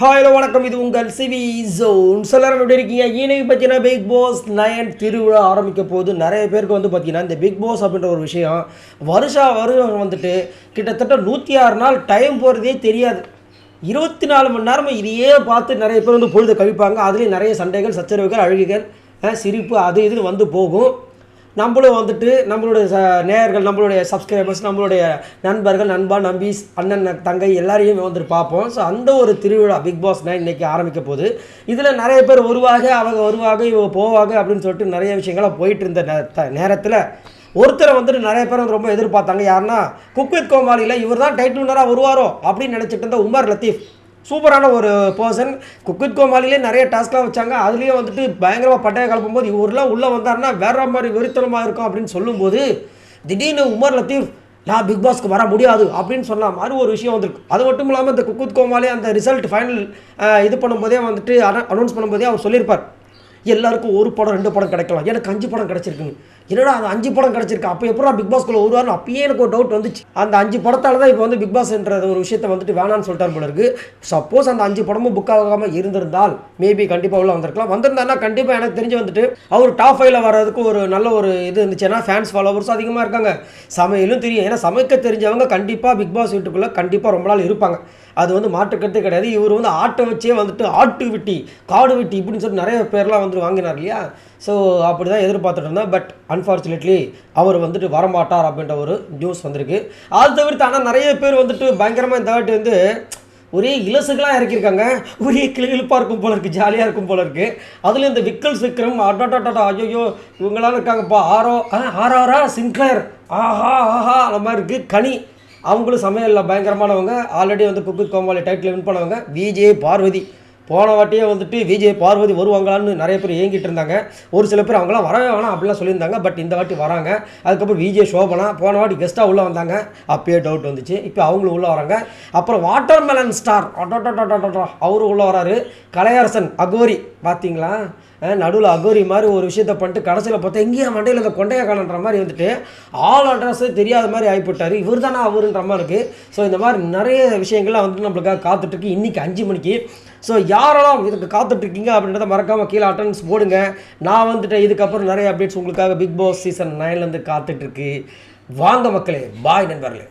Hello வணக்கம், இது உங்கள் சிவி ஜோன். எல்லாரும் எப்படி இருக்கீங்க? இன்னைக்கு பார்த்தீங்கன்னா பிக் பாஸ் 9 திருவிழா ஆரம்பிக்க போது நிறைய பேருக்கு வந்து பார்த்தீங்கன்னா இந்த பிக் பாஸ் அப்படின்ற ஒரு விஷயம் வருஷம் வந்துட்டு கிட்டத்தட்ட 106 நாள் டைம் போகிறதே தெரியாது. 24 மணி நேரமும் இதையே பார்த்து நிறைய பேர் வந்து பொழுது கழிப்பாங்க. அதுலேயும் நிறைய சண்டைகள், சச்சரவுகள், அழுகைகள், சிரிப்பு அது இதுன்னு வந்து போகும். நம்மளும் வந்துட்டு நம்மளுடைய நேயர்கள், நம்மளுடைய சப்ஸ்கிரைபர்ஸ், நம்மளுடைய நண்பர்கள், நம்பீஸ், அண்ணன், தங்கை எல்லாரையும் வந்துட்டு பார்ப்போம். ஸோ அந்த ஒரு திருவிழா பிக் பாஸ் 9 இன்றைக்கி ஆரம்பிக்க போகுது. இதில் நிறைய பேர் அவங்க வருவாங்க, இவங்க போவாங்க அப்படின்னு சொல்லிட்டு நிறைய விஷயங்களாக போயிட்டு இருந்த நேரத்தில் ஒருத்தரை வந்துட்டு நிறைய பேர் வந்து ரொம்ப எதிர்பார்த்தாங்க. யாருன்னா குக் வித் கோமாளியில் இவர் தான் டைட்டில் வின்னராக வருவாரோ அப்படின்னு நினச்சிட்டு இருந்த உமர் லத்தீஃப். சூப்பரான ஒரு பர்சன். குக் வித் கோமாளிலே நிறைய டாஸ்க்லாம் வச்சாங்க. அதுலேயே வந்துட்டு பயங்கரமாக பட்டையை கலப்பும்போது இவரெலாம் உள்ளே வந்தாருன்னா வேற மாதிரி வெறித்தனமாக இருக்கும் அப்படின்னு சொல்லும்போது திடீர்னு உமர் லத்தீஃப் நான் பிக் பாஸ்க்கு வர முடியாது அப்படின்னு சொன்ன மாதிரி ஒரு விஷயம் வந்துருக்கு. அது மட்டும் இல்லாமல் இந்த குக் வித் கோமாளி அந்த ரிசல்ட் ஃபைனல் இது பண்ணும்போதே வந்துட்டு அனௌன்ஸ் பண்ணும்போதே அவர் சொல்லியிருப்பார், எல்லாருக்கும் ஒரு படம் 2 படம் கிடைக்கலாம், எனக்கு 5 படம் கிடச்சிருக்குங்க. என்னடா அது 5 படம் கிடச்சிருக்கு, அப்போ எப்போ பிக் பாஸ்க்குள்ளே வருவார்னு அப்பயே எனக்கு ஒரு டவுட் வந்துச்சு. அந்த 5 படத்தால் தான் இப்போ வந்து பிக் பாஸ்ன்ற ஒரு விஷயத்தை வந்துட்டு வேணான்னு சொல்லிட்டார் போல இருக்குது. சப்போஸ் அந்த 5 படமும் புக் ஆகாமல் இருந்திருந்தால் மேபி கண்டிப்பாக உள்ள வந்திருக்கலாம். வந்திருந்தாருன்னா கண்டிப்பாக எனக்கு தெரிஞ்சு வந்துட்டு அவர் டாப் 5ல் வர்றதுக்கு ஒரு நல்ல ஒரு இது இருந்துச்சு. ஏன்னா ஃபேன்ஸ் ஃபாலோவர்ஸும் அதிகமாக இருக்காங்க, சமையலும் தெரியும். ஏன்னா சமைக்க தெரிஞ்சவங்க கண்டிப்பாக பிக் பாஸ் வீட்டுக்குள்ளே கண்டிப்பாக ரொம்ப நாள் இருப்பாங்க. அது வந்து மாற்றுக்கிறதே கிடையாது. இவர் வந்து ஆட்டை வச்சே வந்துட்டு ஆட்டு வெட்டி, காடு வெட்டி இப்படின்னு சொல்லிட்டு நிறைய பேர்லாம் வந்துட்டு வாங்கினார் இல்லையா. ஸோ அப்படி தான் எதிர்பார்த்துட்டு இருந்தேன். பட் அன்ஃபார்ச்சுனேட்லி அவர் வந்துட்டு வரமாட்டார் அப்படின்ற ஒரு நியூஸ் வந்திருக்கு. அது தவிர்த்து ஆனால் நிறைய பேர் வந்துட்டு பயங்கரமாக இந்த வாட்டி வந்து ஒரே இலசுகளாக இறக்கியிருக்காங்க. ஒரே கிளிப்பாக இருக்கும் போல இருக்குது, ஜாலியாக இருக்கும் போல இருக்குது. அதில் இந்த விக்கரம் அடாட்டாட்டா ஐயோ இவங்களாம் இருக்காங்கப்பா. ஆரா சின்க்ளேர், ஆஹா அந்த மாதிரி இருக்குது. கனி அவங்களும் சமையலில் பயங்கரமானவங்க. ஆல்ரெடி வந்து cook with Comali title win பண்ணவங்க. விஜே பார்வதி போன வாட்டியே வந்துட்டு விஜே பார்வதி வருவாங்களான்னு நிறைய பேர் ஏங்கிட்டு இருந்தாங்க. ஒரு சில பேர் அவங்களாம் வரவே வேணாம் அப்படிலாம் சொல்லியிருந்தாங்க. பட் இந்த வாட்டி வராங்க. அதுக்கப்புறம் விஜே சோபனா போன வாட்டி கெஸ்ட்டாக உள்ளே வந்தாங்க, அப்பயே டவுட் வந்துச்சு. இப்போ அவங்களும் உள்ளே வராங்க. அப்புறம் வாட்டர்மெலன் ஸ்டார் அவரும் உள்ளே வராரு. கலையரசன் அகோரி பார்த்தீங்களா, நடுவில் அகோரி மாதிரி ஒரு விஷயத்தை பண்ணிட்டு கடைசியில் பார்த்தா எங்கேயா மண்டையில் இந்த கொண்டையை காணுன்ற மாதிரி வந்துட்டு ஆல் அட்ரஸு தெரியாத மாதிரி ஆகிப்பட்டார். இவர் தானே அவருன்ற மாதிரி இருக்குது. ஸோ இந்த மாதிரி நிறைய விஷயங்கள்லாம் வந்துட்டு நம்மளுக்காக காத்துட்ருக்கு இன்றைக்கி 5 மணிக்கு. ஸோ யாரெல்லாம் இதுக்கு காத்துட்ருக்கீங்க அப்படின்றத மறக்காமல் கீழே அட்டன்ஸ் போடுங்க. நான் வந்துட்டு இதுக்கப்புறம் நிறைய அப்டேட்ஸ் உங்களுக்காக பிக் பாஸ் சீசன் 9லேருந்து காத்துட்ருக்கு. வாங்க மக்களே, பாய் நண்பர்களே.